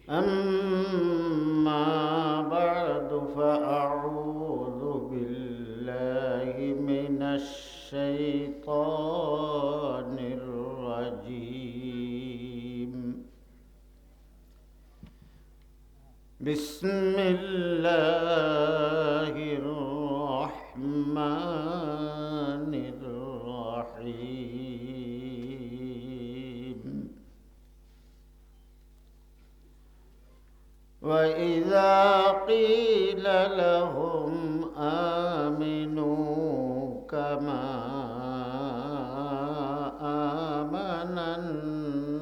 أما بعد فأعوذ بالله من الشيطان الرجيم. بسم الله الرحمن الرحيم. وإذا قيل لهم آمنوا كما آمن الناس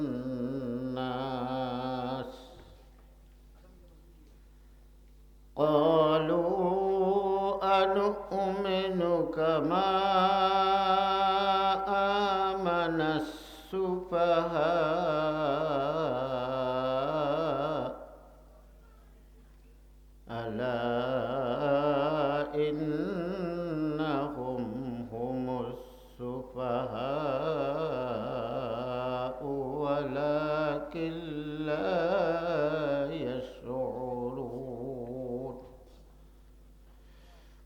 قالوا أنؤمن كما آمن السفهاء ألا إنهم هم السفهاء ولكن لا يشعرون.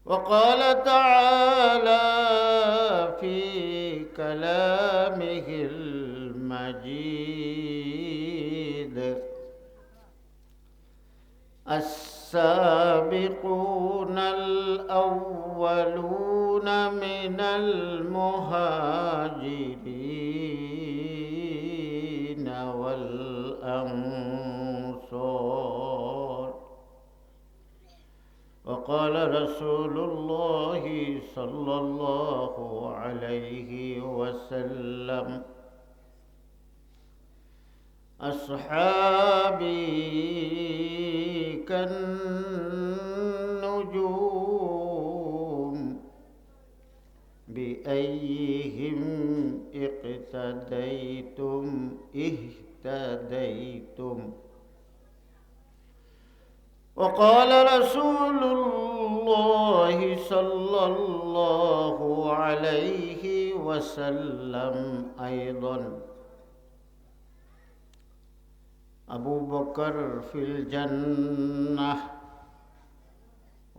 وقال تعالى في كلامه المجيد: السابقون الأولون من المهاجرين والأنصار. وقال رسول الله صلى الله عليه وسلم: أصحابي كالنجوم بأيهم اقتديتم اهتديتم. وقال رسول الله صلى الله عليه وسلم أيضا: أبو بكر في الجنة،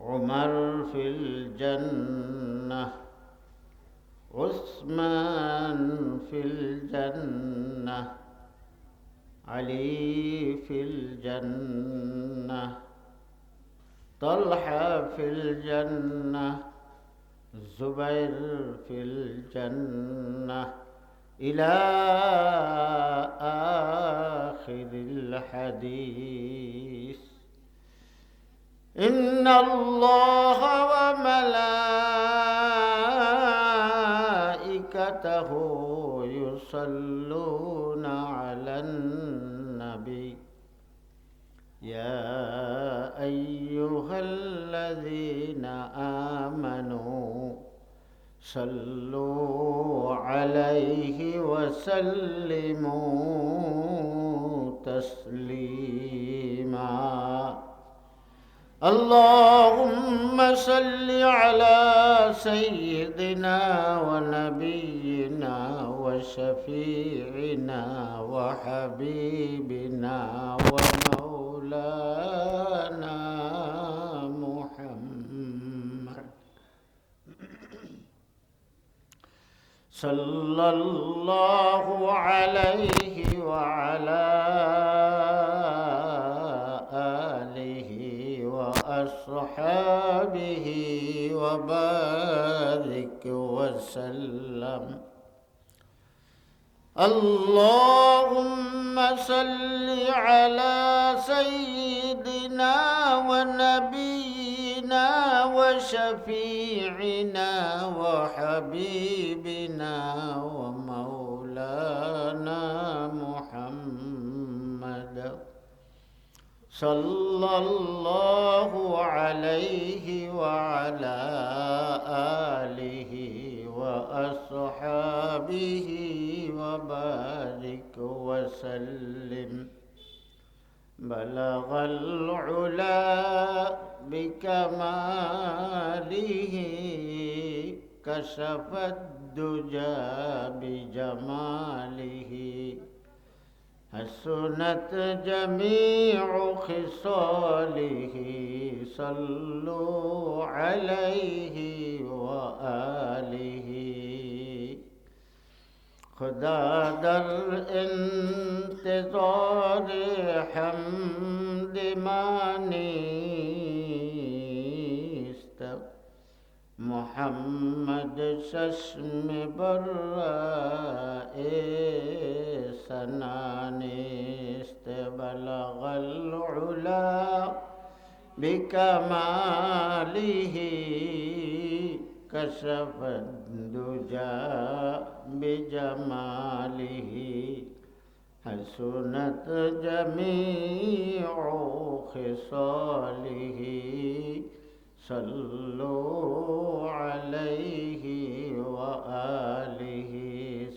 عمر في الجنة، عثمان في الجنة، علي في الجنة، طلحة في الجنة، الزبير في الجنة، إلى آخر الحديث. إن الله وملائكته يصلون على النبي يا أيها الذين آمنوا صلوا عليه وسلموا تسليما. اللهم صل على سيدنا ونبينا وشفيعنا وحبيبنا ومولانا محمد صلى الله عليه وعلى آله وأصحابه وبارك وسلم. اللهم صل على سيدنا ونبينا وشفيعنا وحبيبنا ومولانا محمد صلى الله عليه وعلى آله وأصحابه وبارك وسلم. بلغ العلا بكماله كشف الدجى بجماله حسنت جميع خصاله صلوا عليه وآله خدا در انتظار حمد مانیست محمد چشم برای سنانیست بلغ العلا بکماله کشف الدجى بجماله حسنت جميع خصاله صلوا عليه وآله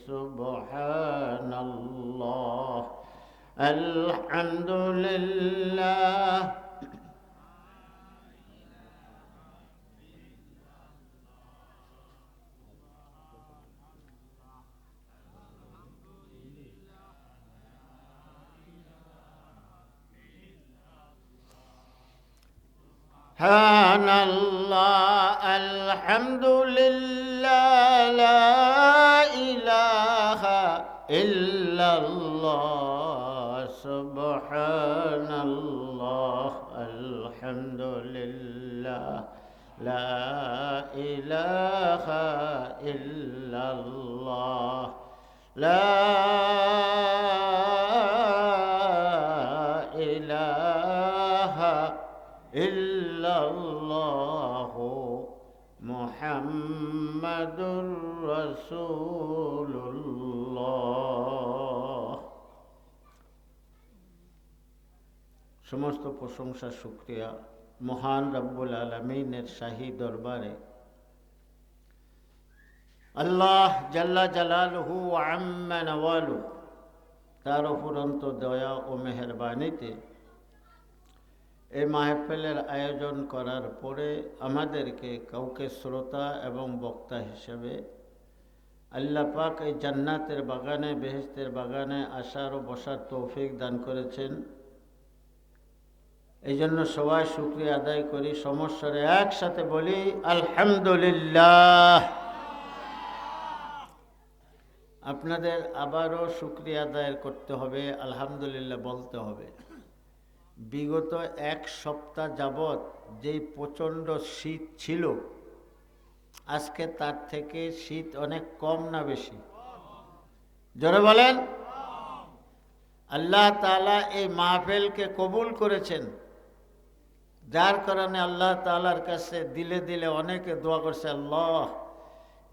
سبحان الله الحمد لله سبحان الله الحمد لله لا إله إلا الله سبحان الله الحمد لله لا إله إلا الله لا إله إلا الله محمد رسول الله সমস্ত প্রশংসা শুকরিয়া মহান রব্বুল আলামিনের শাহী দরবারে আল্লাহ জাল্লা জালালুহু ওয়া আম্মা নওয়ালু তার অফুরন্ত দয়া ও মেহেরবানিতে এই মাহফিলের আয়োজন করার পরে আমাদেরকে কাউকে শ্রোতা এবং বক্তা হিসেবে আল্লাহ পাক এই জান্নাতের বাগানে বেহেশতের বাগানে আসার ও বসার তৌফিক দান করেছেন। এই জন্য সবাই শুকরিয়া আদায় করি, সমস্যারে একসাথে বলি আলহামদুলিল্লাহ। আপনাদের আবারও শুকরিয়া আদায় করতে হবে, আলহামদুলিল্লাহ বলতে হবে। বিগত এক সপ্তাহ যাবৎ যেই প্রচণ্ড শীত ছিল, আজকে তার থেকে শীত অনেক কম না বেশি? জোরে বলেন। আল্লাহ তাআলা এই মাহফিলকে কবুল করেছেন, যার কারণে আল্লাহ তাআলার কাছে দিলে দিলে অনেকে দোয়া করছে, আল্লাহ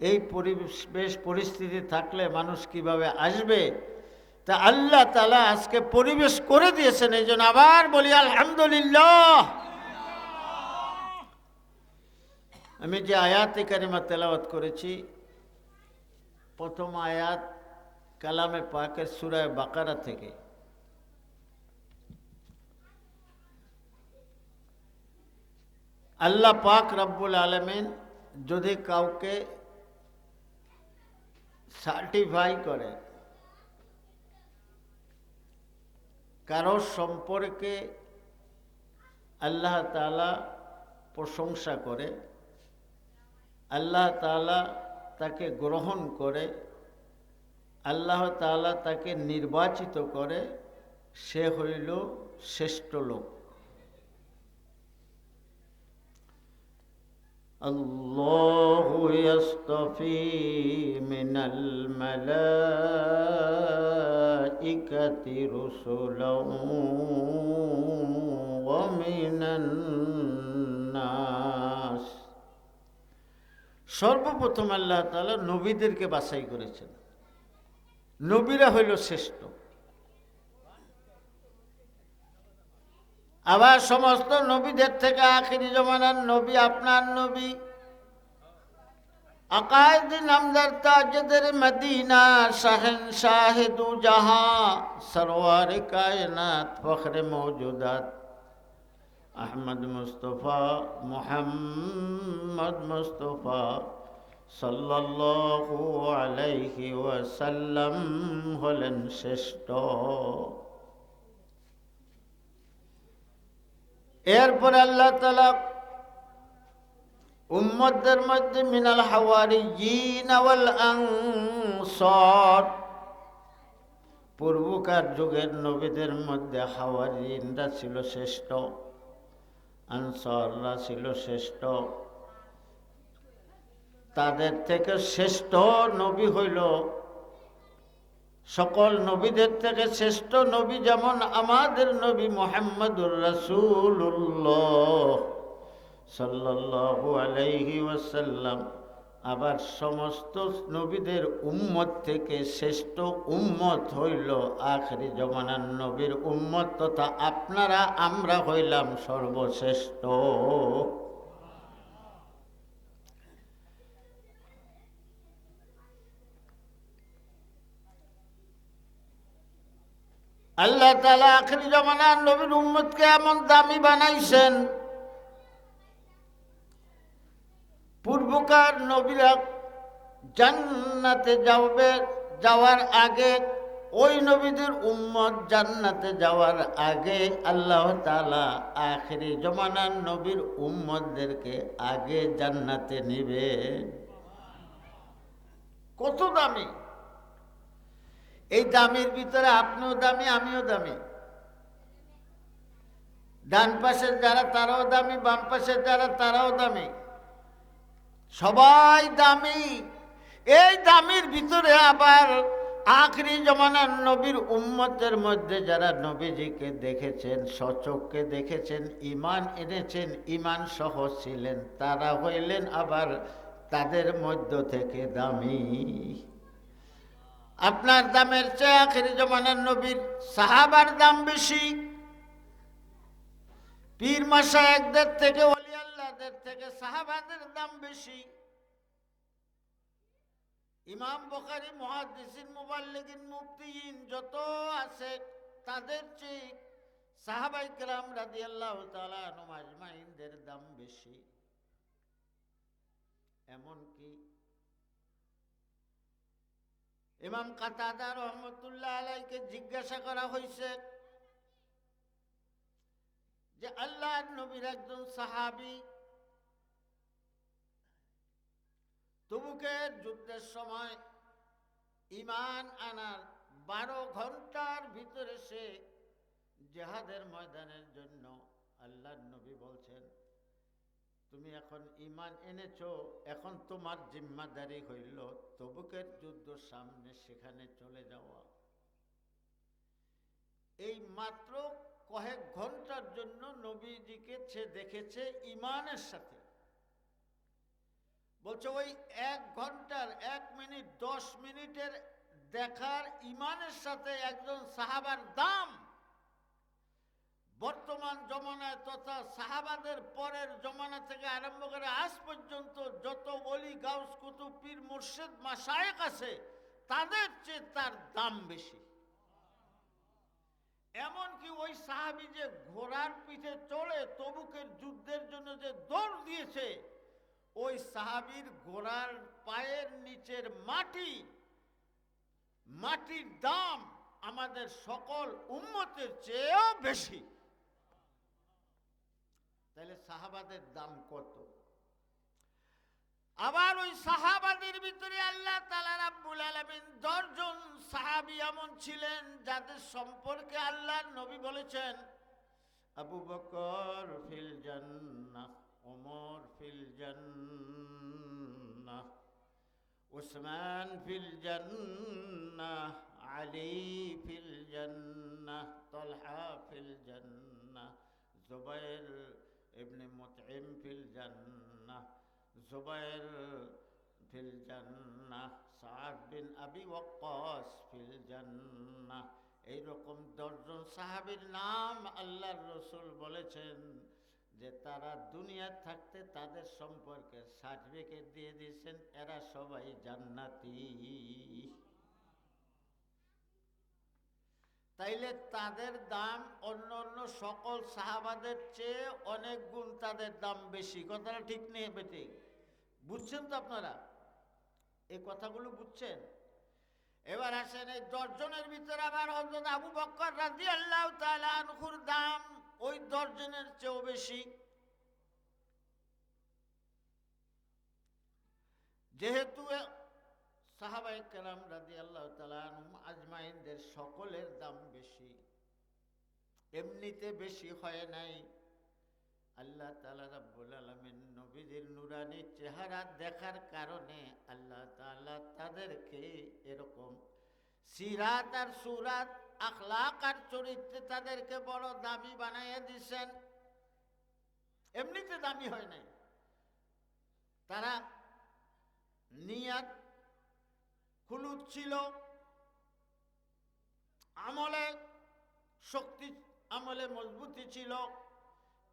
এই পরিবেশ পরিস্থিতি থাকলে মানুষ কিভাবে আসবে, তা আল্লাহ তাআলা আজকে পরিবেশ করে দিয়েছেন। এই জন্য আবার বলি আলহামদুলিল্লাহ। আমি যে আয়াতে কারিমা তেলাওয়াত করেছি, প্রথম আয়াত কালামে পাকের সূরা বাকারা থেকে। আল্লাহ পাক রব্বুল আলামিন যদি কাউকে সার্টিফাই করে, কারো সম্পর্কে আল্লাহ তাআলা প্রশংসা করে, আল্লাহ তাআলা তাকে গ্রহণ করে, আল্লাহ তাআলা তাকে নির্বাচিত করে, সে হইল শ্রেষ্ঠ লোক। আল্লাহু ইয়াসতাফি মিনাল মালাইকাতি রুসুলান ওয়া মিনান নাস। সর্বপ্রথম আল্লাহ তাআলা নবীদেরকে বাছাই করেছেন, নবীরা হইল শ্রেষ্ঠ। আবার সমস্ত নবীদের থেকে আখিরি জমানার নবী আপনার নবী আকায়েদ নামদার তাজদার মদিনা শাহেনশাহ দু জাহাঁ সরওয়ার কায়নাত ফখরে মৌজুদাত আহমদ মুস্তফা মুহাম্মদ মুস্তফা সাল্লাল্লাহু আলাইহি ওয়াসাল্লাম হলেন শ্রেষ্ঠ। এরপরে আল্লাহ তাআলা উম্মতদের মধ্যে মিনাল হাওয়ারিয়িন ওয়াল আনসার, পূর্বকার যুগের নবীদের মধ্যে হাওয়ারিয়িনরা ছিল শ্রেষ্ঠ, আনসাররা ছিল শ্রেষ্ঠ। তাদের থেকে শ্রেষ্ঠ নবী হইল, সকল নবীদের থেকে শ্রেষ্ঠ নবী যেমন আমাদের নবী মুহাম্মদুর রাসূলুল্লাহ সাল্লাল্লাহু আলাইহি ওয়াসাল্লাম, আবার সমস্ত নবীদের উম্মত থেকে শ্রেষ্ঠ উম্মত হইল আখিরি জমানার নবীর উম্মত, তথা আপনারা আমরা হইলাম সর্বশ্রেষ্ঠ। আল্লাহ তাআলা আখিরি জমানার নবীর উম্মতকে এমন দামি বানাইছেন, পূর্বকার নবীরা জান্নাতে যাওয়ার আগে, ওই নবীদের উম্মত জান্নাতে যাওয়ার আগে আল্লাহ তাআলা আখিরি জমানার নবীর উম্মতদেরকে আগে জান্নাতে নিবেন। কত দামি! এই দামের ভিতরে আপনিও দামি, আমিও দামি। ডান পাশের যারা তারাও দামি, বাম পাশের যারা তারাও দামি, সবাই দামি। এই দামির ভিতরে আবার আখিরি জমানার নবীর উম্মতের মধ্যে যারা নবীজিকে দেখেছেন, সচক্ষে দেখেছেন, ঈমান এনেছেন, ঈমান সহ ছিলেন, তারা হইলেন আবার তাদের মধ্য থেকে দামি। আপনার দামের চেয়ে আখিরি জমানার নবীর সাহাবার দাম বেশি, পীর মাশায়েখদের থেকে, ওলি আল্লাহদের থেকে সাহাবাদের দাম বেশি। ইমাম বুখারী, মুহাদ্দিসিন, মুবাল্লিগিন, মুফতিয়িন যত আছে, তাদের চেয়ে সাহাবায়ে কেরাম রাদিয়াল্লাহু তাআলা আনহুম আজমাইনদের দাম বেশি। এমনকি ইমাম কাতাদা রহমতুল্লাহ আলাইহিকে জিজ্ঞাসা করা হয়েছে যে আল্লাহর নবীর একজন সাহাবী তবুকের যুদ্ধের সময় ঈমান আনার 12 ঘন্টার ভিতরে সে জিহাদের ময়দানের জন্য আল্লাহর নবী বলছেন, তুমি এখন ঈমান এনেছো, এখন তোমার জিম্মাদারি হইল তবুকের যুদ্ধ সামনে, সেখানে চলে যাওয়া। এই মাত্র কয়েক ঘন্টার জন্য নবীজিকে সে দেখেছে ঈমানের সাথে। বলছে ওই 1 ঘন্টার 1 মিনিট 10 মিনিটের দেখার ঈমানের সাথে একজন সাহাবার দাম বর্তমান জমানায় তথা সাহাবাদের পরের জমানা থেকে আরম্ভ করে আজ পর্যন্ত যত ওলি, গাউস, কুতুব, পীর, মুর্শিদ, মাশায়েখ আছে, তাদের চেয়ে তার দাম বেশি। এমনকি ওই সাহাবী যে ঘোড়ার পিঠে চড়ে তবুকের যুদ্ধের জন্য যে দৌড় দিয়েছে, ওই সাহাবীর ঘোড়ার পায়ের নিচের মাটির দাম আমাদের সকল উম্মতের চেয়েও বেশি। তাহলে সাহাবাদের দাম কত? আবার ওই সাহাবাদের ভিতরে আল্লাহ তাআলা রাব্বুল আলামিন 10 জন সাহাবী এমন ছিলেন যাদের সম্পর্কে আল্লাহর নবী বলেছেন, আবু বকর ফিল জান্নাহ, ওমর ফিল জান্নাহ, উসমান ফিল জান্নাহ, আলী ফিল জান্নাহ, তালহা ফিল জান্নাহ, জুবাইর ইবনে মুতঈম ফিল জান্নাহ, জুবাইর ফিল জান্নাহ, সাদ বিন আবি ওয়াক্কাস ফিল জান্নাহ। এইরকম 10 জন সাহাবীর নাম আল্লাহর রাসূল বলেছেন যে তারা দুনিয়া থাকতে তাদের সম্পর্কে সার্টিফিকেট দিয়ে দিয়েছেন, এরা সবাই জান্নাতি। তাইলে তাদের দাম অন্য সকল সাহাবাদের চেয়ে অনেক গুণ তাদের দাম বেশি। কথাটা ঠিক নেই বেটি? বুঝছেন তো আপনারা? এই কথাগুলো বুঝছেন? এবার আসেন এই 10 জনের ভিতরে আবার হযরত আবু বকর রাদিয়াল্লাহু তাআলা আনহুর দাম ওই 10 জনের চেয়েও বেশি। যেহেতু সাহাবায়ে কেরাম রাদিয়াল্লাহু তাআলা আনহুম আজমাইনদের সকলের দাম বেশি, এমনিতে বেশি হয় নাই। আল্লাহ তাআলা রাব্বুল আলামিন নবীদের নুরানি চেহারা দেখার কারণে আল্লাহ তাআলা তাদেরকে এরকম সিরাত আর সুরাত, আখলাক আর চরিত্রে তাদেরকে বড় দামি বানাইয়া দিয়েছেন। এমনিতে দামি হয় নাই। তারা নিয়াত খুলুদ ছিল, আমলে শক্তি, আমলে মজবুতি ছিল,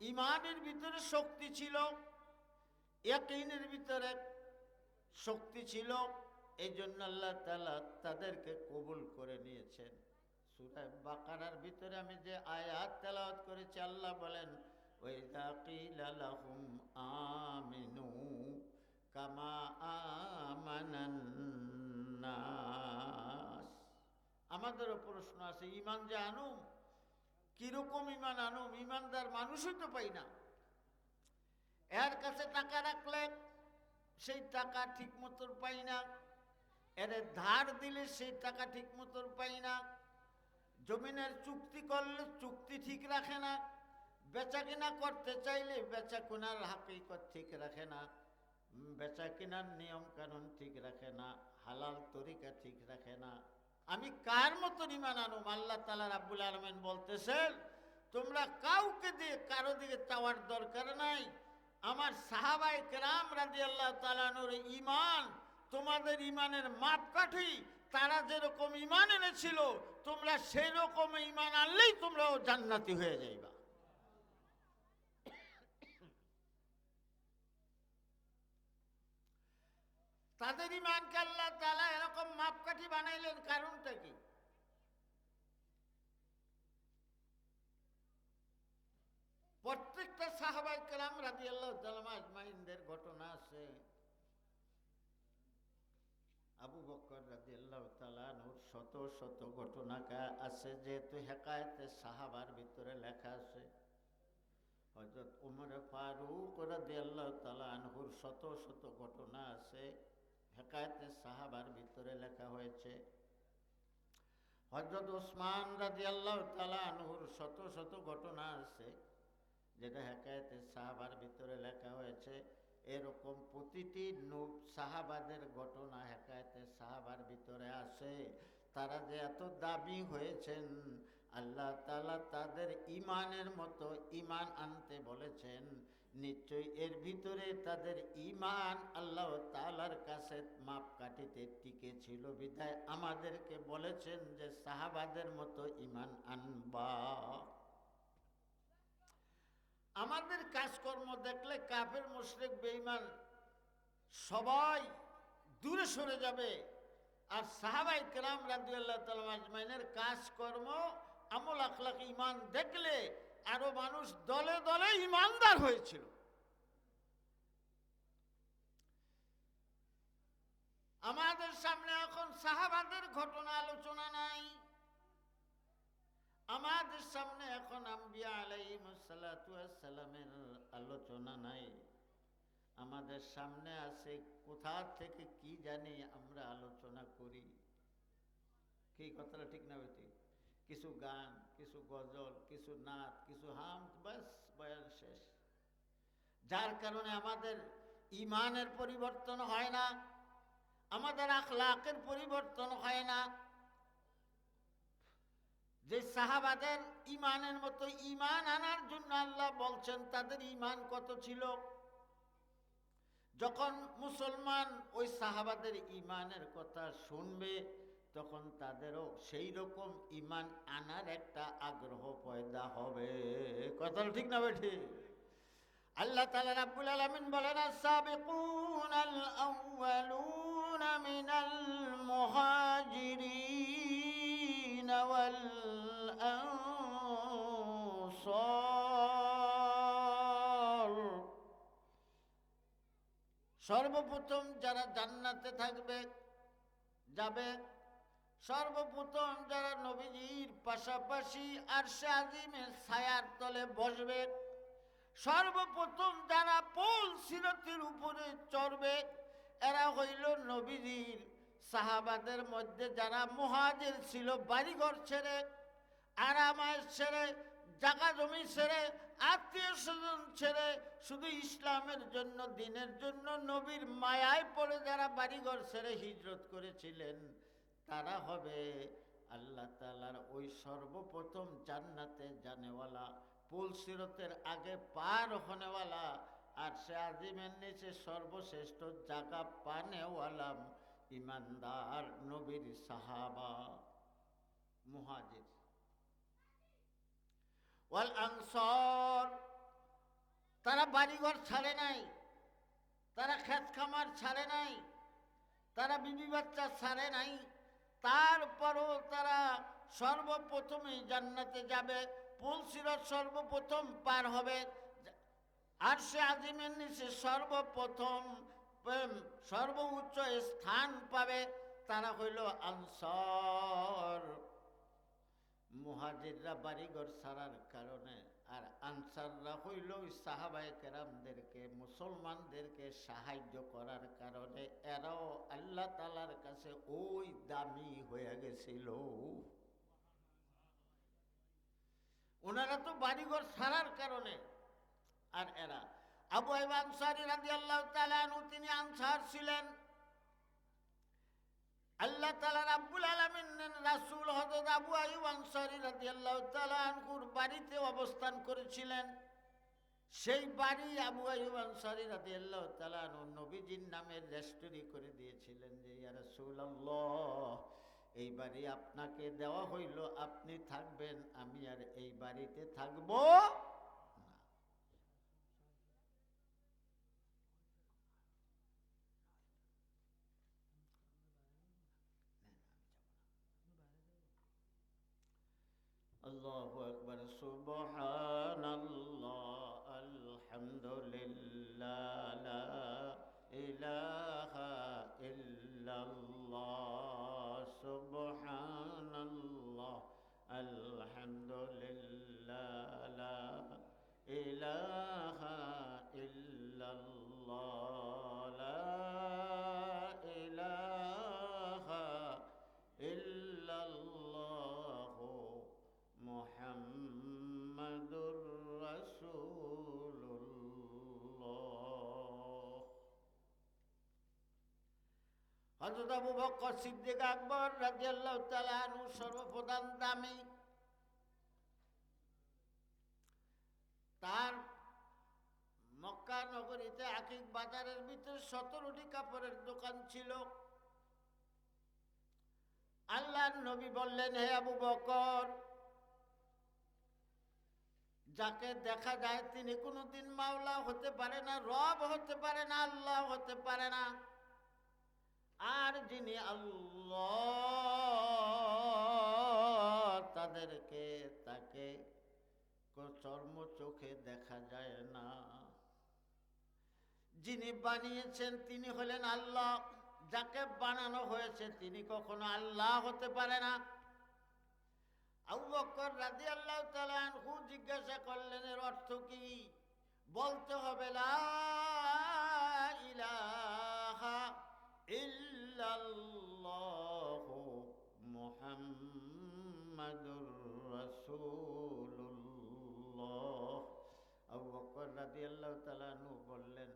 ইমানের ভিতরে শক্তি ছিল, ইয়াকিনের ভিতরে শক্তি ছিল। এই জন্য আল্লাহ তাআলা তাদেরকে কবুল করে নিয়েছেন। সূরা বাকারার ভিতরে আমি যে আয়াত তেলাওয়াত করেছি, আল্লাহ বলেন ওয়াইযা কিলা লাহুম আমিনু কামা আমানান নাস। আমাদেরও প্রশ্ন আছে, ঈমান যে আনুম, কিরকম ঈমান আনুম? ঈমানদার মানুষই তো পাই না। এর কাছে টাকা রাখলে সেই টাকা ঠিক মতো পাই না, এর ধার দিলে সেই টাকা ঠিক মতো পাই না, জমিনের চুক্তি করলে চুক্তি ঠিক রাখে না, বেচা কিনা করতে চাইলে বেচা কেনার হাকিকত ঠিক রাখে না, বেচা কেনার নিয়ম কানুন ঠিক রাখে না, হালাল তরিকা ঠিক রাখে না। আমি কার মতো ঈমান আনুম? আল্লাহ তাআলা রাব্বুল আলামিন বলতেছেন, তোমরা কাউকে দিয়ে কারো দিকে চাওয়ার দরকার নাই। আমার সাহাবায়ে কেরাম রাদিয়াল্লাহু তাআলা আনহুর ঈমান তোমাদের ঈমানের মাপকাঠি। তারা যেরকম ঈমান এনেছিল, তোমরা সেই রকম ঈমান আনলেই তোমরাও জান্নাতি হয়ে যাইবা। তাদের ঈমানকে আল্লাহ তাআলা এরকম মাপকাঠি বানাইলেন, কারণটা কি? প্রত্যেকটা সাহাবায়ে কেরাম রাদিয়াল্লাহু তাআলা আজমাইনদের ঘটনা আছে। আবু বকর রাদিয়াল্লাহু তাআলা আনহুর শত শত ঘটনা আছে, যেহেতু হেকায়েতে সাহাবার ভিতরে লেখা আছে। হযরত ওমর ফারুক রাদিয়াল্লাহু তাআলা আনহুর শত শত ঘটনা আছে, হেকায়েতে সাহাবার ভিতরে লেখা হয়েছে। হযরত ওসমান রাদিয়াল্লাহু তাআলা আনহুর শত শত ঘটনা আছে, যেটা হেকায়েতে সাহাবার ভিতরে লেখা হয়েছে। এরকম প্রতিটি সাহাবাদের ঘটনা হেকায়েতে সাহাবার ভিতরে আছে। তারা যে এত দাবি হয়েছেন, আল্লাহ তাআলা তাদের ঈমানের মতো ঈমান আনতে বলেছেন। নিশ্চয়ই এর ভিতরে তাদের ঈমান আল্লাহ তাআলার কাছে মাপকাঠিতে টিকে ছিল, বিধায় আমাদেরকে বলেছেন যে সাহাবাদের মতো ঈমান আনবা। আমাদের কাজকর্ম দেখলে কাফের, মুশরিক, বেঈমান সবাই দূরে সরে যাবে। আর সাহাবায়ে কেরাম রাদিয়াল্লাহু তাআলা আজমাইনের কাজকর্ম, আমল, আখলাক, ঈমান দেখলে আরো মানুষ দলে দলে ঈমানদার হয়েছিল। আমাদের সামনে এখন সাহাবাদের ঘটনা আলোচনা নাই, আমাদের সামনে এখন আম্বিয়া আলাইহিমুস সালাতু ওয়াস সালামের আলোচনা নাই। আমাদের সামনে আছে কোথা থেকে কি জানি আমরা আলোচনা করি। কি কথাটা ঠিক না বেটি? কিছু গান, কিছু গজল, কিছু নাচ, কিছু হাম, বাস বয়ান শেষ। যার কারণে আমাদের ঈমানের পরিবর্তন হয় না, আমাদের আখলাকের পরিবর্তন হয় না। যে সাহাবাদের ঈমানের মতো ঈমান আনার জন্য আল্লাহ বলছেন, তাদের ঈমান কত ছিল। যখন মুসলমান ওই সাহাবাদের ঈমানের কথা শুনবে, তখন তাদেরও সেই রকম ঈমান আনার একটা আগ্রহ পয়দা হবে। কথাটা ঠিক না বেঠি? আল্লাহ তাআলা রাব্বুল আলামিন বলেন, আস-সাবিকুনাল আউয়ালুনা মিনাল মুহাজিরিন ওয়াল আনসার। সর্বপ্রথম যারা জান্নাতে থাকবে যাবে, সর্বপ্রথম যারা নবীজির পাশাপাশি আরশে আজিমের ছায়ার তলে বসবে, সর্বপ্রথম যারা পুল সিরাতের উপরে চড়বে, এরা হইল নবীজির সাহাবাদের মধ্যে যারা মুহাজির ছিল, বাড়িঘর ছেড়ে, আরামায় ছেড়ে, জাগা জমি ছেড়ে, আত্মীয় স্বজন ছেড়ে, শুধু ইসলামের জন্য, দিনের জন্য, নবীর মায়ায় পড়ে যারা বাড়িঘর ছেড়ে হিজরত করেছিলেন, তারা হবে আল্লাহ তাআলার ওই সর্বপ্রথম জান্নাতে জানেওয়ালা, পুল সিরতের আগে পার হনেওয়ালা, আর সে আজিমের নিচে সর্বশ্রেষ্ঠ জায়গা পানেওয়ালা ইমানদার নবীর সাহাবা মুহাজির। ওয়াল আনসার, তারা বাড়িঘর ছাড়ে নাই, তারা ক্ষেত খামার ছাড়ে নাই, তারা বিবি বাচ্চা ছাড়ে নাই, তারপরও তারা সর্বপ্রথমেই জান্নাতে যাবে, পুল সিরাত সর্বপ্রথম পার হবে, আরশে আজিমের নিচে সর্বপ্রথম সর্বোচ্চ স্থান পাবে, তারা হইল আনসার। মুহাজিররা বাড়িঘর ছাড়ার কারণে, আর আনসাররা হইল সাহাবায়ে কেরামদেরকে, মুসলমানদেরকে সাহায্য করার কারণে এরাও আল্লাহ তাআলার কাছে ওই দামি হয়ে গেছিল। ওনারা তো বাড়িঘর ছাড়ার কারণে, আর এরা আবু আইয়ুব আনসারী রাদিয়াল্লাহু তাআলা আনহু, তিনি আনসার ছিলেন। আল্লাহ তাআলা রাব্বুল আলামিনের রাসূল হযরত আবু আইয়ুব আনসারী রাদিয়াল্লাহু তাআলা আনহুর বাড়িতে অবস্থান করেছিলেন। সেই বাড়ি আবু আইয়ুব আনসারী রাদিয়াল্লাহু তাআলা আনহু নবীজির নামে রেজিস্ট্রি করে দিয়েছিলেন যে ইয়া রাসূলুল্লাহ, এই বাড়ি আপনাকে দেওয়া হইল, আপনি থাকবেন, আমি আর এই বাড়িতে থাকব না। আল্লাহু আকবার, সুবহানাল্লাহ, আলহামদুলিল্লাহ, লা ইলাহা ইল্লাল্লাহ, সুবহানাল্লাহ, আলহামদুলিল্লাহ, লা ইলাহা ইল্লাল্লাহ, লা ইলাহা ইল্লাল্লাহ, মুহাম্মাদুর রাসূলুল্লাহ। হযরত আবু বকর সিদ্দিক আকবর রাদিয়াল্লাহু তাআলা আনহু সর্বপ্রধান দামি। তার মক্কা নগরীতে আকিক বাজারের ভিতরে 17টি কাপড়ের দোকান ছিল। আল্লাহর নবী বললেন, হে আবু বকর, যাকে দেখা যায় তিনি কোনোদিন মাওলা হতে পারে না, রব হতে পারে না, আল্লাহ হতে পারে না। আর যিনি আল্লাহ, তাকে চর্ম চোখে দেখা যায় না। যিনি বানিয়েছেন তিনি হলেন আল্লাহ, যাকে বানানো হয়েছে তিনি কখনো আল্লাহ হতে পারে না। আবু বকর রাদিয়াল্লাহু তাআলা আনহু জিজ্ঞাসা করলেন, এর অর্থ কি? বলতে হবে লা ইলাহা ইল্লাল্লাহু মুহাম্মাদুর রাসূলুল্লাহ। আবু বকর রাদিয়াল্লাহু তাআলা আনহু বললেন,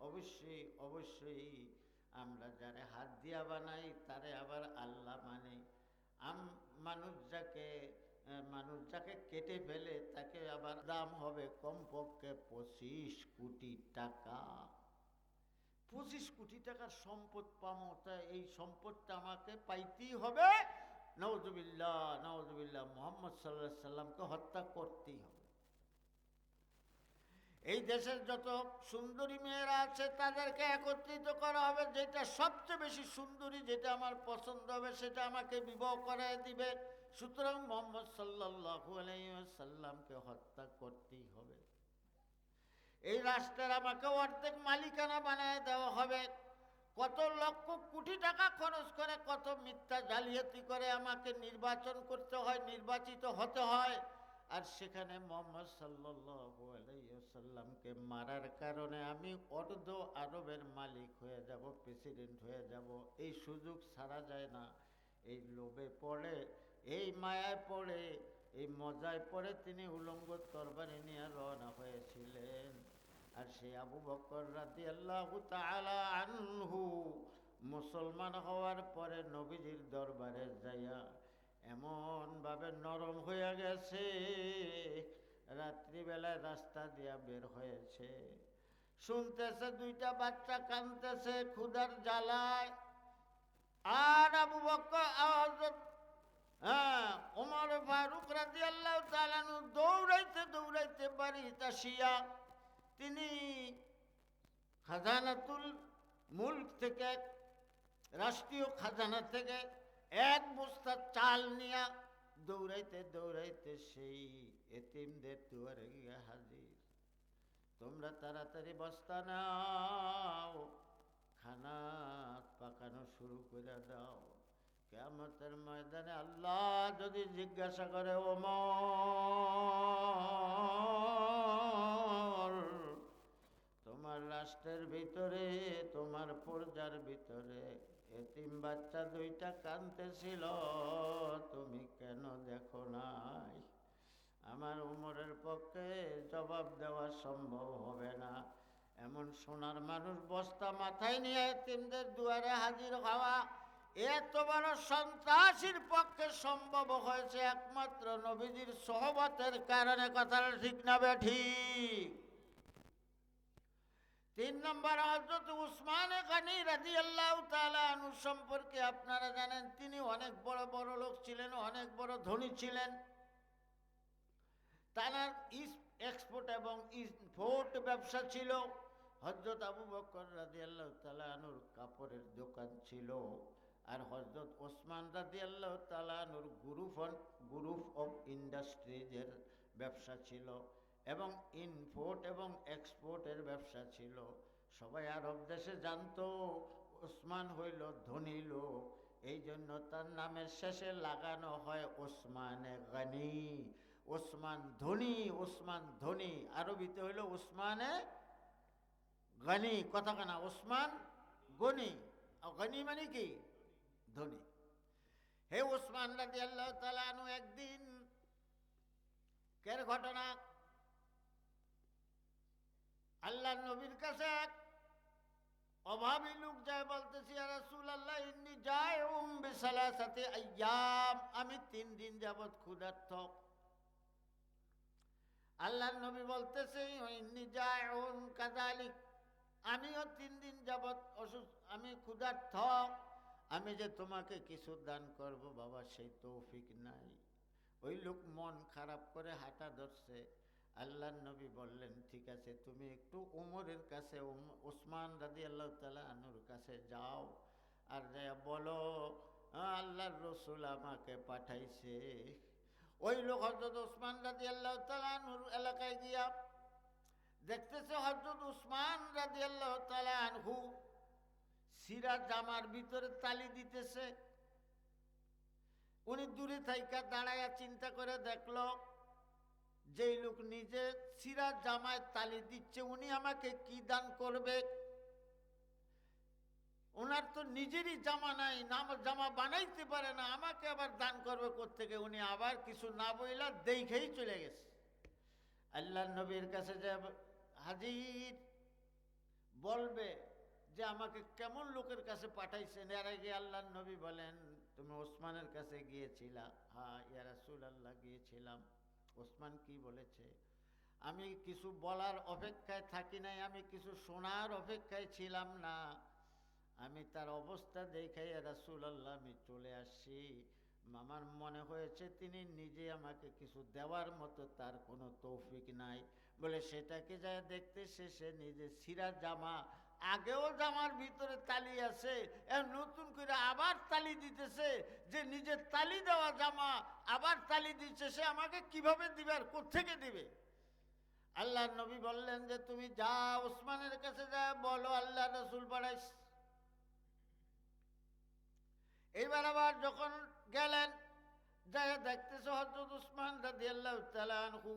অবশ্যই অবশ্যই, আমরা যারে হাত দিয়া বানাই তারে আবার আল্লাহ মানে। মানুষ যাকে কেটে ফেলে তাকে আবার দাম হবে কমপক্ষে 25 কোটি টাকা। 25 কোটি টাকার সম্পদ পাবো, তা এই সম্পদটা আমাকে পাইতেই হবে। নাউযুবিল্লাহ নাউযুবিল্লাহ, মুহাম্মদ সাল্লাল্লাহু আলাইহি সাল্লামকে হত্যা করতেই হবে। এই দেশের যত সুন্দরী মেয়েরা আছে তাদেরকে একত্রিত করা হবে, যেটা সবচেয়ে বেশি সুন্দরী, যেটা আমার পছন্দ হবে সেটা আমাকে বিবাহ করায় দিবে। সুতরাং মুহাম্মদ সাল্লাল্লাহু আলাইহি ওয়াসাল্লামকে হত্যা করতেই হবে। এই রাষ্ট্রের আমাকে অর্ধেক মালিকানা বানায় দেওয়া হবে। কত লক্ষ কোটি টাকা খরচ করে, কত মিথ্যা জালিয়াতি করে আমাকে নির্বাচন করতে হয়, নির্বাচিত হতে হয়। আর সেখানে মোহাম্মদ সাল্লাল্লাহু আলাইহি ওয়াসাল্লামকে মারার কারণে আমি অর্ধ আরবের মালিক হয়ে যাব, প্রেসিডেন্ট হয়ে যাব। এই সুযোগ ছাড়া যায় না। এই লোভে পড়ে, এই মায়ায় পড়ে, এই মজায় পড়ে তিনি উলঙ্গ তরবারি নিয়ে রওনা হয়েছিলেন। আর সেই আবু বকর রাদিয়াল্লাহু তাআলা আনহু মুসলমান হওয়ার পরে নবীজির দরবারে যাইয়া এমনভাবে নরম হয়ে গেছে, রাত্রিবেলায় রাস্তা দিয়া বের হয়েছে, শুনতেছে দুইটা বাচ্চা কাঁদতেছে ক্ষুধার জ্বালায়। আর আবু বকর ওমর ফারুক রাদিয়াল্লাহু তাআলা আনহু দৌড়াইতে দৌড়াইতে বাড়িতে আসিয়া তিনি খাজানাতুল মুলক থেকে, রাষ্ট্রীয় খাজানা থেকে এক বস্তা চাল নিয়া দৌড়াইতে দৌড়াইতে সেই এতিমদের দুয়ারে গিয়ে হাজির। তোমরা তাড়াতাড়ি বস্তা নাও, খানা পাকানো শুরু করে দাও। কিয়ামতের ময়দানে আল্লাহ যদি জিজ্ঞাসা করে, ওমর তোমার রাষ্ট্রের ভিতরে, তোমার প্রজার ভিতরে এতিম বাচ্চা দুইটা কাঁদতেছিল, তুমি কেন দেখো নাই? আমার উমরের পক্ষে জবাব দেওয়া সম্ভব হবে না। এমন সোনার মানুষ বস্তা মাথায় নিয়ে এতিমদের দুয়ারে হাজির হওয়া এত বড় সন্ত্রাসীর পক্ষে সম্ভব হয়েছে একমাত্র নবীজির সোহবতের কারণে। কথাটা ঠিক না ঠিক? 3 নম্বর হযরত উসমান গনি রাদিয়াল্লাহু তাআলা আনহু সম্পর্কে আপনারা জানেন, তিনি অনেক বড় বড় লোক ছিলেন, অনেক বড় ধনী ছিলেন। তার এক্সপোর্ট এবং ইম্পোর্ট ব্যবসা ছিল। হযরত আবু বকর রাদিয়াল্লাহু তাআলা আনহুর কাপড়ের দোকান ছিল। আর হযরত ওসমান রাদিয়াল্লাহু তাআলা আনহুর গ্রুপ অফ ইন্ডাস্ট্রিজের ব্যবসা ছিল এবং ইম্পোর্ট এবং এক্সপোর্টের ব্যবসা ছিল। সবাই আরব দেশে জানতো ওসমান হইল ধনী লোক, এই জন্য তার নামের শেষে লাগানো হয় ওসমানে গনি। ওসমান ধনী, ওসমান ধনী, আরবিতে হইল ওসমানে গনি। কথা কানা, ওসমান গনি, গনি মানে কি? ধনী। হে ওসমান রাদিয়াল্লাহু তাআলা আনহু একদিন কের ঘটনা, আল্লাহর নবীর কাছে এক অভাবী লোক যায়, বলতেছি ইয়া রাসূলুল্লাহ ইন্নী জাইউম বিসালাসাতি আইয়াম, আমি 3 দিন যাবত ক্ষুধার্ত। আল্লাহর নবী বলতেছে ইন্নী জাইউন কাযালিক, আমিও 3 দিন যাবত অসুস্থ, আমি ক্ষুধার্ত। আমি যে তোমাকে কিছু দান করব বাবা সেই তৌফিক নাই। ওই লোক মন খারাপ করে হাঁটা ধরছে। আল্লাহর নবী বললেন ঠিক আছে, তুমি একটু ওমরের কাছে, ওসমান রাদিয়াল্লাহু তাআলা আনহুর কাছে যাও, আর যাইয়া বলো আল্লাহর রসুল আমাকে পাঠাইছে। ওই লোক হযরত ওসমান রাদিয়াল্লাহু তাআলা আনহুর এলাকায় গিয়া দেখতেছে হযরত ওসমান রাদিয়াল্লাহু তাআলা আনহু সিরা জামার ভিতরে তালি দিতেছে। উনি দূরে থাইকা দাঁড়াইয়া চিন্তা করে দেখলো, যেই লোক নিজে সিরা জামায় তালি দিচ্ছে উনি আমাকে কি দান করবে? ওনার তো নিজেরই জামা নাই, জামা বানাইতে পারে না, আমাকে আবার দান করবে কোত্থেকে? উনি আবার কিছু না বইলা দেখেই চলে গেছে। আল্লাহর নবীর কাছে যে হাজির, বলবে যে আমাকে কেমন লোকের কাছে পাঠাইছেন। এর আগে আল্লাহর নবী বলেন তুমি ওসমানের কাছে গিয়েছিলা? হ্যাঁ ইয়া রাসূলুল্লাহ গিয়েছিলাম। ওসমান কি বলেছে? আমি কিছু বলার অপেক্ষায় থাকি নাই, আমি কিছু শোনার অপেক্ষায় ছিলাম না, আমি তার অবস্থা দেখে ইয়া রাসূলুল্লাহ আমি চলে আসছি। আমার মনে হয়েছে তিনি নিজে আমাকে কিছু দেওয়ার মতো তার কোনো তৌফিক নাই। বলে সেটাকে যায় দেখতে সে নিজে সিরা জামা, আগেও জামার ভিতরে তালি আছে, নতুন করে আবার তালি দিতেছে। যে নিজের তালি দেওয়া জামা আবার তালি দিচ্ছে, সে আমাকে কিভাবে দিবে আর কোত্থেকে দিবে? আল্লাহ নবী বললেন যে তুমি যা ওসমানের কাছে যা বলো আল্লাহ রসুল পাঠাইস। এইবার আবার যখন গেলেন, যাই দেখতেছে হযরত ওসমান রাদিয়াল্লাহু তাআলা আনহু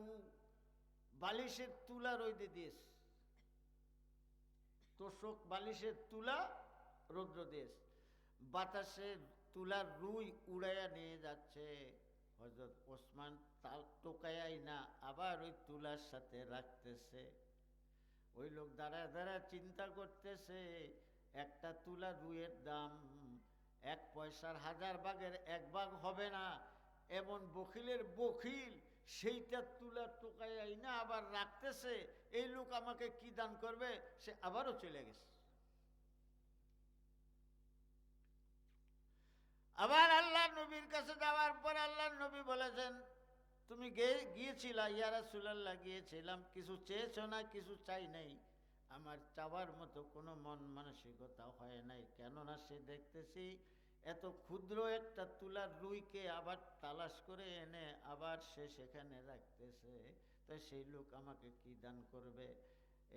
বালিশের তুলা রোদে দিয়েছে, তোষক বালিশের তুলা রৌদ্র দিয়েছে, বাতাসে তুলার রুই উড়াইয়া নিয়ে যাচ্ছে। হযরত ওসমান তাল টোকায়াই না, আবার ওই তুলার সাথে রাখতেছে। ওই লোক দাঁড়ায় দাঁড়ায় চিন্তা করতেছে, একটা তুলা রুইয়ের দাম 1 পয়সার 1000 ভাগের 1 ভাগ হবে না। এমন বখিলের বখিল, সেইটা তুলা টোকায়াই না আবার রাখতেছে। এই লোক আমাকে কি দান করবে? সে আবারও চলে গেছে। আবার আল্লাহ নবীর কাছে যাওয়ার পর আল্লাহ নবী বলেছেন, তুমি গিয়েছিলা ইয়া রাসূলুল্লাহ, গিয়েছিলাম, কিছু চেয়েছো না? কিছু চাই নাই। আমার চাওয়ার মতো কোনো মন মানসিকতা হয় নাই, কেননা সে দেখতেছি এত ক্ষুদ্র একটা তুলার রুইকে আবার তালাশ করে এনে আবার সে সেখানে রাখতেছে, তাই সেই লোক আমাকে কি দান করবে?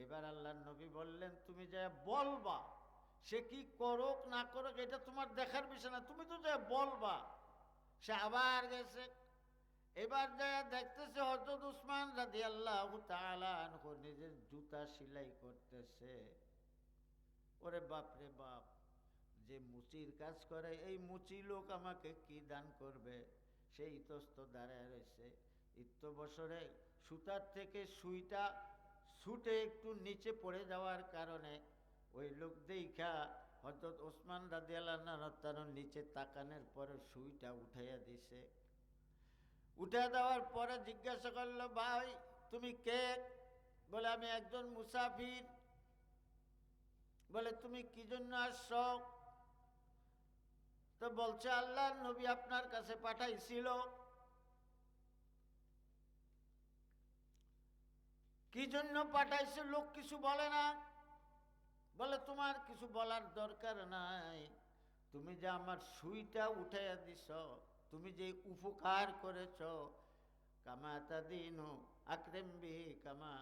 এবার আল্লাহ নবী বললেন, তুমি যা বলবা, সে কি করুক না করুক এটা তোমার দেখার বিষয় না, তুমি তো যা বলবা। সে আবার গেছে, এবার যা দেখতেছে হযরত ওসমান রাদিয়াল্লাহু তাআলা আনহু নিজের জুতা সেলাই করতেছে। ওরে বাপ রে বাপ, যে মুচির কাজ করে এই মুচি লোক আমাকে কি দান করবে? সেই ইতস্ত দাঁড়ায় রয়েছে। বছরে সুতার থেকে সুইটা ছুটে একটু নিচে পড়ে যাওয়ার কারণে ওই লোক দেখা হযরত ওসমান রাদিয়াল্লাহু তাআলা নিচে তাকানোর পরে সুইটা উঠাইয়া দিছে। উঠে দেওয়ার পরে জিজ্ঞাসা করলো, ভাই তুমি কে? বলে আমি একজন মুসাফির। বলে তুমি কি জন্য আসছো? তো বলছে আল্লাহর নবী আপনার কাছে পাঠাইছিল। কি জন্য পাঠাইছে লোক কিছু বলে না। বলে তোমার কিছু বলার দরকার নাই, তুমি যে আমার সুইটা উঠাইয়া দিছ, তুমি যে উপকার করেছ, কামা তাদিনু আকরিম বিহি কামা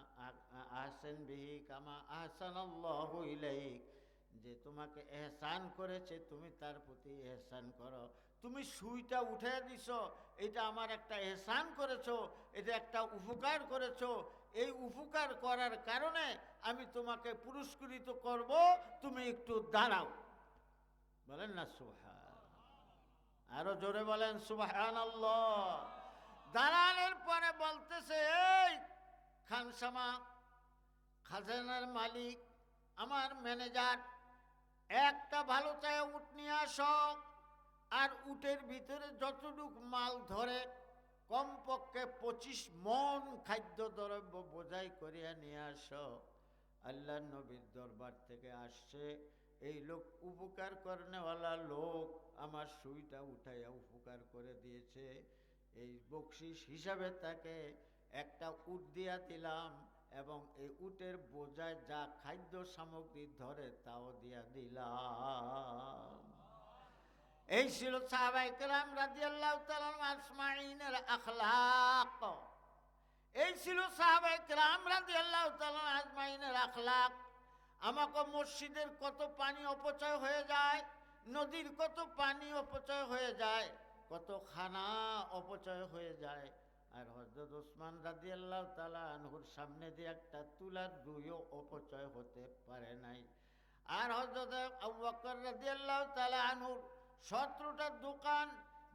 আহসান বিহি কামা আহসানাল্লাহু ইলাইক, যে তোমাকে এহসান করেছে তুমি তার প্রতি এহসান করো। তুমি সুইটা উঠে দিছ, এটা আমার একটা এহসান করেছো, এটা একটা উপকার করেছো। এই উপকার করার কারণে আমি তোমাকে পুরস্কৃত করব, তুমি একটু দাঁড়াও। বলেন না সুবহান, আরো জোরে বলেন সুবহানাল্লাহ। দাঁড়ানোর পরে বলতেছে, এই খানসামা, খাজানার মালিক, আমার ম্যানেজার, একটা ভালো চায় উট নিয়ে আসো, আর উটের ভিতরে যতটুক মাল ধরে কমপক্ষে 25 মণ খাদ্য দ্রব্য বোঝাই করিয়া নিয়ে আসো। আল্লাহ নবীর দরবার থেকে আসছে এই লোক, উপকার করেনেওয়ালা লোক, আমার সুইটা উঠাইয়া উপকার করে দিয়েছে। এই বকশিস হিসাবে তাকে একটা উট দিয়া দিলাম, এবং এই উটের বোঝায় যা খাদ্য সামগ্রী ধরে তাও দিয়া দিলাম। এই ছিল সাহাবায়ে কেরাম রাদিয়াল্লাহু তাআলা আজমাইনের আখলাক। এই ছিল সাহাবায়ে কেরাম রাদিয়াল্লাহু তাআলা আজমাইনের আখলাক। আমাকে মসজিদের কত পানি অপচয় হয়ে যায়, নদীর কত পানি অপচয় হয়ে যায়, কত খানা অপচয় হয়ে যায়, আর হযরত ওসমান রাদিয়াল্লাহু তাআলা আনহুর সামনে দিয়ে একটা তুলার রুইও অপচয় হতে পারে নাই। আর হযরত আবু বকর রাদিয়াল্লাহু তাআলা আনহুর 17টা দোকান,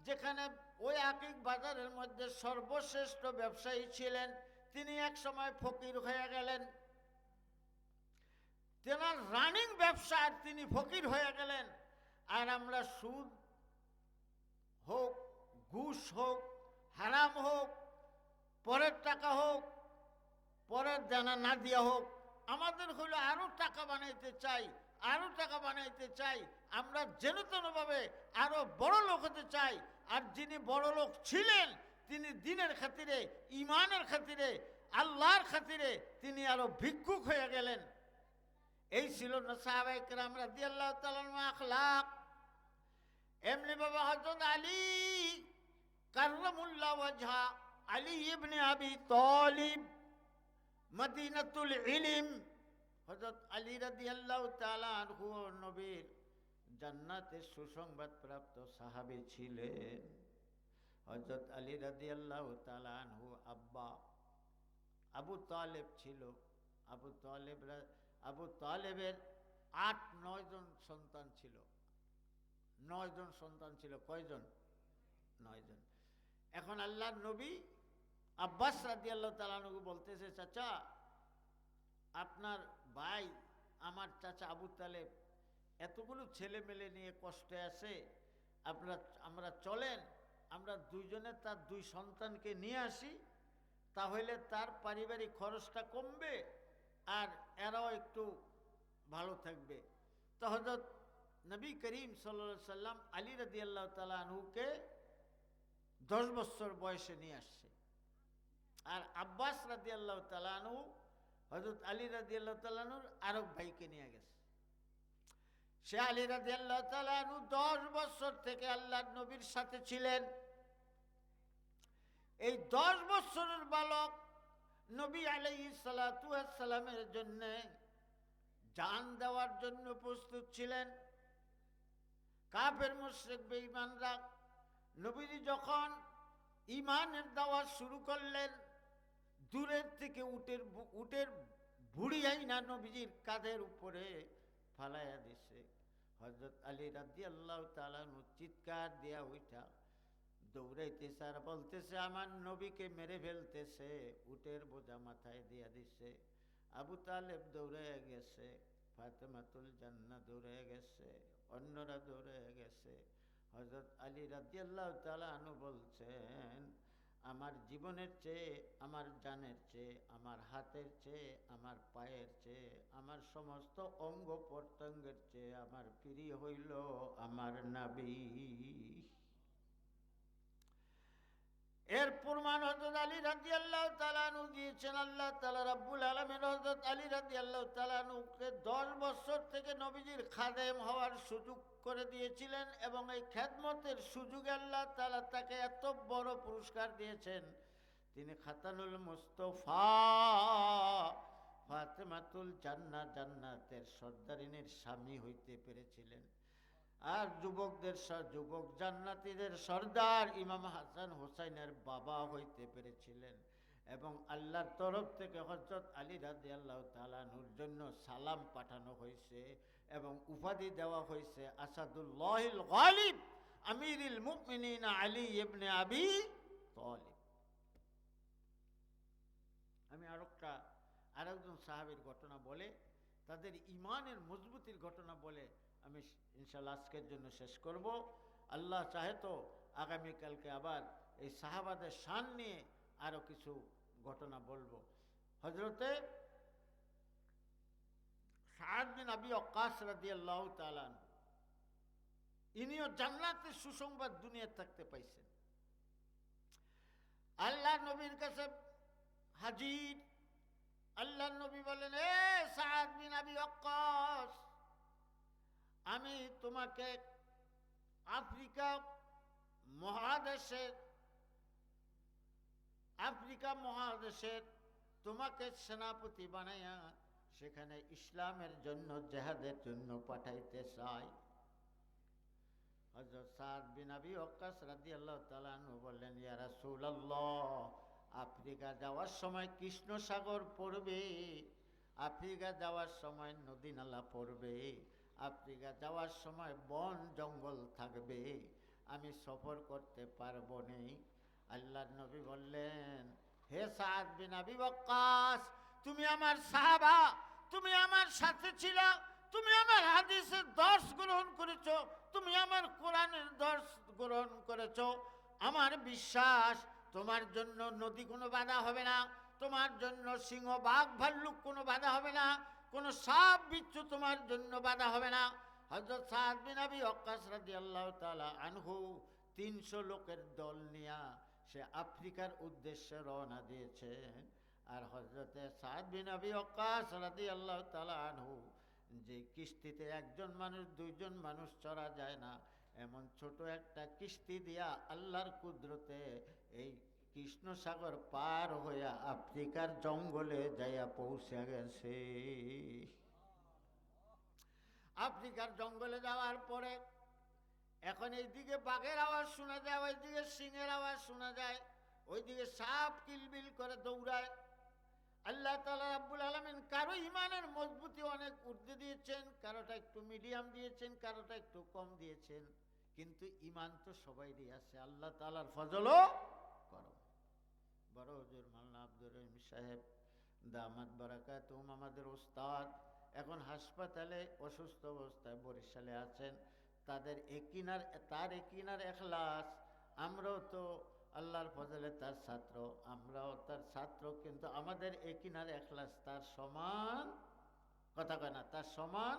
যেখানে ওই আকিক বাজারের মধ্যে সর্বশ্রেষ্ঠ ব্যবসায়ী ছিলেন, তিনি এক সময় ফকির হয়ে গেলেন। তেনার রানিং ব্যবসা, তিনি ফকির হয়ে গেলেন। আর আমরা সুদ হোক, ঘুষ হোক, হারাম হোক, পরের টাকা হোক, পরের দানা না দিয়া হোক, আমাদের হলো আরো টাকা বানাইতে চাই, আরো টাকা বানাইতে চাই। আমরা যেন তেনভাবে আরো বড় লোক হতে চাই। আর যিনি বড় লোক ছিলেন, তিনি দিনের খাতিরে, ইমানের খাতিরে, আল্লাহর খাতিরে তিনি আরো ভিক্ষুক হয়ে গেলেন। এই ছিল না সাহাবায়ে কেরাম রাদিয়াল্লাহু তাআলা আখলাক। এমনি বাবা হযরত আলী কাররামুল্লাহ ওয়াজহা, আলী ইবনে আবি তালিব মদিনাতুল ইলম। হযরত আলী রাদিয়াল্লাহু তাআলা আনহু নবীর জান্নাতের সুসংবাদ প্রাপ্ত সাহাবী ছিলেন। হযরত আলী রাদিয়াল্লাহু তাআলা আনহু আব্বা আবু তালেব ছিল। আবু তালেবের ৮-৯ জন সন্তান ছিল। ৯ জন সন্তান ছিল। কয়জন? ৯ জন। এখন আল্লাহর নবী আব্বাস রাদিয়াল্লাহু তাআলা আনহু বলতেছে, চাচা আপনার ভাই আমার চাচা আবু তালেব এতগুলো ছেলে মেলে নিয়ে কষ্টে আছে, আমরা চলেন, আমরা দুইজনে তার ২ সন্তানকে নিয়ে আসি, তাহলে তার পারিবারিক খরচটা কমবে আর এরাও একটু ভালো থাকবে। তো হযরত নবী করিম সাল্লাল্লাহু আলাইহি সাল্লাম আলী রাদিয়াল্লাহু তাআলা আনহুকে ১০ বছর বয়সে নিয়ে আসছে। আর আব্বাস রাদিয়াল্লাহু তাআলা আনহু হযরত আলী রাদিয়াল্লাহু তাআলা আনহুর আরেক ভাইকে নিয়ে গেছে। সে আলী রাদিয়াল্লাহু তাআলা আনহু ১০ বছর থেকে আল্লাহর নবীর সাথে ছিলেন। এই ১০ বছরের বালক নবী আলাইহিস সালাতু ওয়াস সালামের জন্য জান দেওয়ার জন্য প্রস্তুত ছিলেন। কাফের মুশরিক বেঈমানরা নবীজি যখন ঈমানের দাওয়াত শুরু করলেন, দূরের থেকে উটের ভুড়ি আইনা নবীজির কাঁধের উপরে ফালাইয়া দিছে। হযরত আলী রাদিয়াল্লাহু তাআলা চিৎকার দিয়া উঠা দৌড়াইতেছে আর বলতেছে, আমার নবীকে মেরে ফেলতেছে। উটের বোঝা মাথায় দিয়া দিছে। আবু তালেব দৌড়াইয়া গেছে, ফাতেমাতুল জান্নাহ দৌড়াইয়া গেছে, অন্যরা দৌড়াইয়া গেছে। হযরত আলী রাদিয়াল্লাহু তাআলা আনহু বলছেন, আমার জীবনের চেয়ে, আমার জানের চেয়ে, আমার হাতের চেয়ে, আমার পায়ের চেয়ে, আমার সমস্ত অঙ্গ প্রত্যঙ্গের চেয়ে আমার প্রিয় হইল আমার নবী। এর প্রমাণ হযরত আলী রাদিয়াল্লাহু তাআলা আনহু দিয়েছেন। আল্লাহ তাআলা রাব্বুল আলামিন হযরত আলী রাদিয়াল্লাহু তাআলা আনহুকে ১০ বছর থেকে নবীজির খাদেম হওয়ার সুযোগ করে দিয়েছিলেন এবং এই খেদমতের সুযোগে আল্লাহ তাআলা তাকে এত বড় পুরস্কার দিয়েছেন, তিনি খাতানুল মুস্তাফা ফাতেমাতুল জান্নাহ, জান্নাতের সর্দারিনীর স্বামী হইতে পেরেছিলেন। আর যুবক জান্নাতীদের সর্দার ইমাম হাসান হুসাইনের বাবা হইতে পেরেছিলেন। এবং আল্লাহর তরফ থেকে হযরত আলী রাদিয়াল্লাহু তাআলা আনহুর জন্য সালাম পাঠানো হয়েছে এবং উপাধি দেওয়া হয়েছে আসাদুল্লাহিল গালিব, আমিরুল মুমিনিন আলী ইবনে আবি তালিব। আমি আরেকজন সাহাবীর ঘটনা বলে, তাদের ঈমানের মজবুতির ঘটনা বলে আমি ইনশাআল্লাহ আজকের জন্য শেষ করব। আল্লাহ চাহে তো আগামীকালকে আবার এই সাহাবাদের শান নিয়ে আরো কিছু ঘটনা বলবো। হযরতে সাদ বিন আবি ওয়াক্কাস রাদিয়াল্লাহু তাআলা ইনিও জান্নাতের সুসংবাদ দুনিয়ায় থাকতে পাইছেন। আল্লাহ নবীর কাছে হাজির। আল্লাহ নবী বলেন, এ সাদ বিন আবি ওয়াক্কাস, আমি তোমাকে আফ্রিকা মহাদেশের তোমাকে সেনাপতি বানাইয়া সেখানে ইসলামের জন্য, জিহাদের জন্য পাঠাইতে চাই। হযরত সাদ বিন আবি ওয়াক্কাস রাদিয়াল্লাহু তাআলা আনহু বললেন, ইয়া রাসূলুল্লাহ, আফ্রিকা যাওয়ার সময় কৃষ্ণ সাগর পড়বে, আফ্রিকা যাওয়ার সময় নদী নালা পড়বে, আফ্রিকা যাওয়ার সময় বন জঙ্গল থাকবে, আমি সফর করতে পারবো না। আল্লাহর নবী বললেন, হে সাদ বিন আবি ওয়াক্কাস, তুমি আমার সাহাবা, তুমি আমার সাথে ছিল, তুমি আমার হাদিসের দর্শ গ্রহণ করেছো, তুমি আমার কোরআনের দর্শ গ্রহণ করেছো। আমার বিশ্বাস তোমার জন্য নদী কোনো বাধা হবে না, তোমার জন্য সিংহ বাঘ ভাল্লুক কোনো বাধা হবে না, কোনো সাপ বিচ্ছু তোমার জন্য বাধা হবে না। হযরত সাদ বিন আবি ওয়াক্কাস রাদিয়াল্লাহু তাআলা আনহু ৩০০ লোকের দল নিয়া সে আফ্রিকার উদ্দেশ্যে রওনা দিয়েছেন। আর হযরতে সাদ বিন আবি ওয়াক্কাস রাদিয়াল্লাহু তাআলা আনহু, যে কিস্তিতে একজন মানুষ, দুইজন মানুষ চড়া যায় না, এমন ছোট একটা কিস্তি দিয়া আল্লাহর কুদরতে এই কৃষ্ণ সাগর পার হইয়া আফ্রিকার জঙ্গলে যাইয়া পৌঁছে গেছে। আফ্রিকার জঙ্গলে যাওয়ার পরে এখন এইদিকে বাঘের আওয়াজ শোনা যায়, ওইদিকে সিংহের আওয়াজ শোনা যায়, ওইদিকে সাপ কিলবিল করে দৌড়ায়। আল্লাহ তাআলা রাব্বুল আলামিন কারো ইমানের মজবুতি অনেক ঊর্ধ্বে দিয়েছেন, কারোটা একটু মিডিয়াম দিয়েছেন, কারোটা একটু কম দিয়েছেন, কিন্তু ইমান তো সবাইরই আছে। আল্লাহ তাআলার ফজলও করম। বড় হুজুর মাওলানা আব্দুর রহিম সাহেব দামাত বারাকাতুহুম আমাদের ওস্তাদ এখন হাসপাতালে অসুস্থ অবস্থায় বরিশালে আছেন। তার একিনার এখলাস, আমরাও তো আল্লাহর ফজলে তার ছাত্র, আমরাও তার ছাত্র, কিন্তু আমাদের একিনার এখলাস তার সমান, কথা কয় না, তার সমান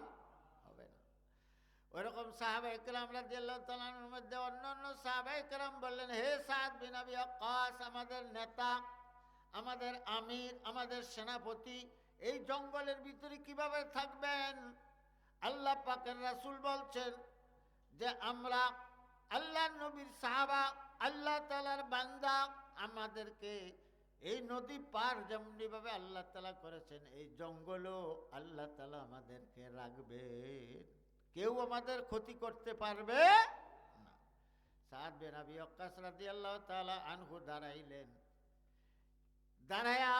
হবে না। ওইরকম সাহাবায়ে কেরাম রাদিয়াল্লাহু তাআলা আনহুর মধ্যে অন্যান্য সাহাবায়ে কেরাম বললেন, হে সাদ বিন আবি ওয়াক্কাস, আমাদের নেতা, আমাদের আমির, আমাদের সেনাপতি, এই জঙ্গলের ভিতরে কিভাবে থাকবেন? আল্লাহ পাকের রাসূল বলছেন যে আমরা আল্লাহর নবীর সাহাবা, আল্লাহ তাআলার বান্দা, আমাদেরকে এই নদী পার যেমনিভাবে আল্লাহ তাআলা করেছেন, এই জঙ্গলও আল্লাহ তাআলা আমাদেরকে রাখবেন, কেউ আমাদের ক্ষতি করতে পারবে না। সাদ বিন আবি ওয়াক্কাস রাদিয়াল্লাহু তাআলা আনহু দাঁড়াইলেন, দাঁড়ায়া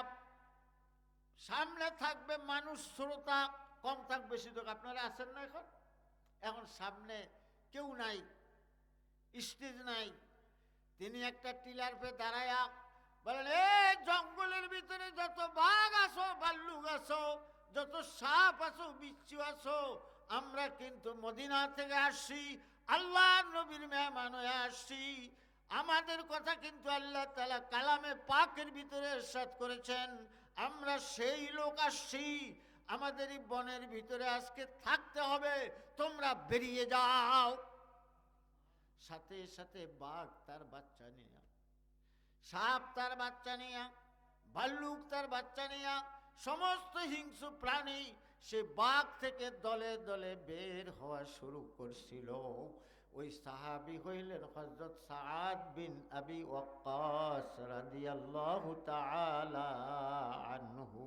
সামনে থাকবে মানুষ, শ্রোতা কম থাক বেশি থাক, আপনারা আছেন না এখন, এখন সামনে কেউ নাই, স্টেজ নাই, তিনি একটা টিলার পে দাঁড়ায়া বলেন, এই জঙ্গলের ভিতরে যত বাঘ আছো, ভাল্লুক আছো, যত সাপ আছো, বিচ্ছু আছো, আমরা কিন্তু মদিনা থেকে আসছি, আল্লাহর নবীর মেহমান হয়ে আসছি। আমাদের কথা কিন্তু আল্লাহ তাআলা কালামে পাকের ভিতরে ইরশাদ করেছেন, আমরা সেই লোক আসছি, আমাদের এই বনের ভিতরে আজকে থাকতে হবে, তোমরা বেরিয়ে যাও। সাথে সাথে বাঘ তার বাচ্চা নিয়ে, সাপ তার বাচ্চা নিয়ে, ভাল্লুক তার বাচ্চা নিয়ে, সমস্ত হিংস্র প্রাণী সে বাঘ থেকে দলে দলে বের হওয়া শুরু করছিল। ওই সাহাবী হইলেন হযরত সাদ বিন আবি ওয়াক্কাস রাদিয়াল্লাহু তাআলা আনহু।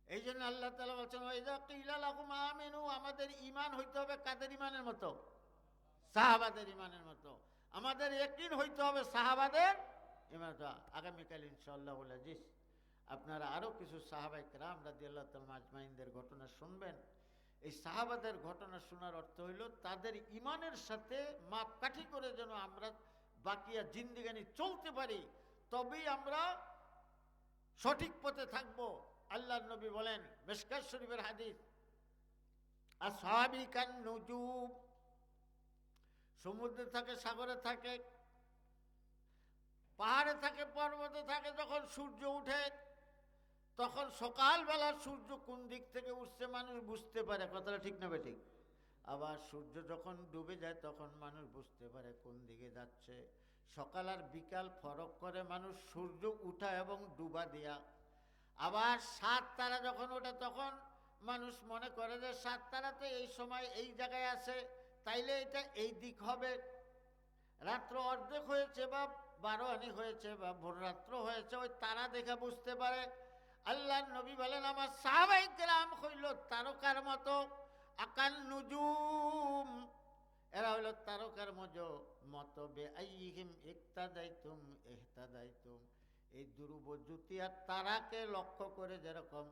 এই জন্য আল্লাহ তাআলা বলছেন, ওয়াইযা কিলা লাকুম আমিনু, আমাদের ঈমান হইতে হবে কাদের ঈমানের মতো? সাহাবাদের ঈমানের মতো। আমাদের ইয়াকিন হইতে হবে সাহাবাদের ঈমান। আগামীকাল ইনশাআল্লাহুল আজিজ আপনারা আরো কিছু সাহাবায়ে কেরাম রাদিয়াল্লাহু তাআলা আজমাইনদের ঘটনা শুনবেন। এই সাহাবাদের ঘটনা শোনার অর্থ হইল তাদের ঈমানের সাথে মাপকাঠি করে যেন আমরা বাকিয়া জিন্দেগানি চলতে পারি, তবেই আমরা সঠিক পথে থাকবো। আল্লাহর নবী বলেন, মিশকাত শরীফের হাদিস, আসহাবী কান নুজুম, সমুদ্রে থাকে, সাগরে থাকে, পাহাড়ে থাকে, পর্বতে থাকে, যখন সূর্য উঠে তখন সকালবেলা সূর্য কোন দিক থেকে উঠছে মানুষ বুঝতে পারে, কথাটা ঠিক না বেঠিক? আবার সূর্য যখন ডুবে যায় তখন মানুষ বুঝতে পারে কোন দিকে যাচ্ছে। সকাল আর বিকাল ফরক করে মানুষ সূর্য উঠা এবং ডুবা দিয়া। আবার সাত তারা যখন ওঠে তখন মানুষ মনে করে যে সাত তারা তো এই সময় এই জায়গায় আছে, তাইলে এটা এই দিক হবে। রাত্র অর্ধেক হয়েছে বা 12 আনি হয়েছে বা ভোর রাত্র হয়েছে, ওই তারা দেখে বুঝতে পারে। আল্লাহর নবী বলেন, আমার সাহাবায়ে কেরাম হইল তারকার মতো, আকান নুজুম, এরা হইল তারকার মতো, বেআইহিম ইক্তাদাইতুম ইহতাদাইতুম, এই ধ্রুব জ্যোতি আর তারাকে লক্ষ্য করে যেরকম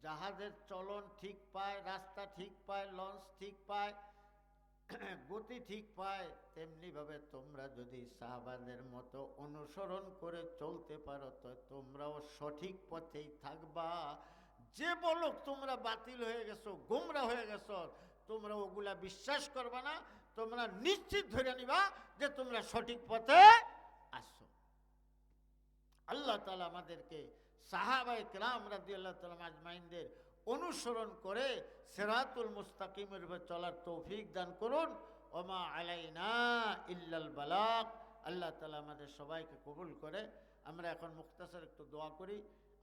জাহাজের চলন ঠিক পায়, রাস্তা ঠিক পায়, লঞ্চ ঠিক পায়, গতি ঠিক পায়, তেমনি ভাবে তোমরা যদি সাহাবাদের মতো অনুসরণ করে চলতে পারো তো তোমরাও সঠিক পথেই থাকবা। যে বলো তোমরা বাতিল হয়ে গেছো, গোমরা হয়ে গেছো, তোমরা ওগুলা বিশ্বাস করবা না, তোমরা নিশ্চিত ধরে নিবা যে তোমরা সঠিক পথে আসছো। আল্লাহ তাআলা আমাদেরকে সাহাবায়ে কেরাম রাদিয়াল্লাহু তাআলা আজমাইনদের অনুসরণ করে সিরাতুল মুস্তাকিমের উপর চলার তৌফিক দান করুন। ওমা আলাইনা ইল্লাল বালাগ। আল্লাহ তাআলা আমাদের সবাইকে কবুল করে। আমরা এখন মুখতাসার একটু দোয়া করি,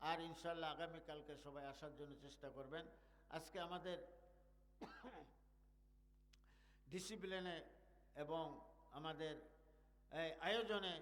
আর ইনশাআল্লাহ আগামীকালকে সবাই আসার জন্য চেষ্টা করবেন। আজকে আমাদের ডিসিপ্লিনে এবং আমাদের এই আয়োজনে